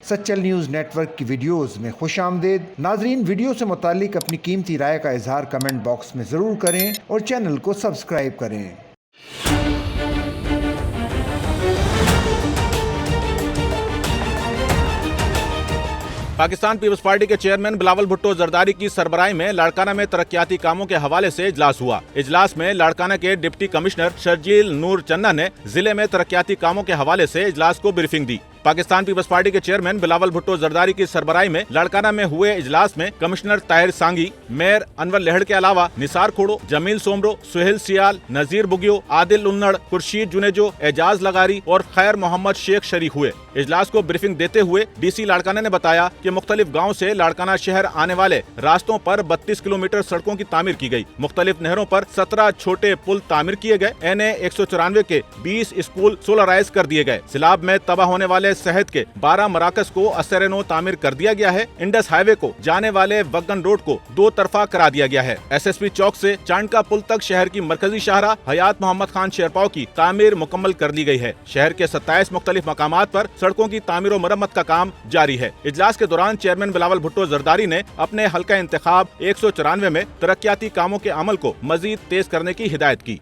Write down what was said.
Sachal news network की videos में खुशामदीद। नाजरीन, वीडियो से मुतालिक अपनी कीमती राय का इजहार कमेंट बॉक्स में ज़रूर करें और चैनल को सब्सक्राइब करें। पाकिस्तान पीपल्स पार्टी के चेयरमैन बिलावल भुट्टो जरदारी की सरबराही में लाड़काना में तरक्याती कामों के हवाले से इजलास हुआ। इजलास में लाड़काना के डिप्टी कमिश्नर शर्जील नूर चन्ना ने जिले में तरक्याती कामों के हवाले से इजलास को ब्रीफिंग दी। पाकिस्तान पीपल्स पार्टी के चेयरमैन बिलावल भुट्टो जरदारी की सरबराही में लाड़काना में हुए इजलास में कमिश्नर ताहिर सांगी, मेयर अनवर लहड़ के अलावा निसार खोड़ो, जमील सोमरो, सुहेल सियाल, नजीर बुगियो, आदिल उन्नड़, खुर्शीद जुनेजो, एजाज लगारी और खैर मोहम्मद शेख शरीक हुए। इजलास को ब्रीफिंग देते हुए डीसी लाड़काना ने बताया कि मुख्तलिफ गाँव से लाड़काना शहर आने वाले रास्तों पर 32 किलोमीटर सड़कों की तामीर की गई। मुख्तलिफ नहरों पर 17 छोटे पुल तामीर किए गए। NA 194 के 20 स्कूल सोलराइज कर दिए गए। सिलाब में तबाह होने वाले शहद के 12 मराकज को असर-ए-नौ तामीर कर दिया गया है। इंडस हाईवे को जाने वाले वगन रोड को 2 तरफा करा दिया गया है। SSP चौक से चांडका पुल तक शहर की मरकजी शाहरा हयात मोहम्मद खान शेरपाव की तामीर मुकम्मल कर ली गई है। शहर के 27 मुख्तलिफ मकामात पर सड़कों की तामीर और मरम्मत का काम जारी है। इजलास के दौरान चेयरमैन बिलावल भुट्टो जरदारी ने अपने हल्का इंतखाब 194 में तरक्याती कामों के अमल को मजीद तेज करने की हिदायत की।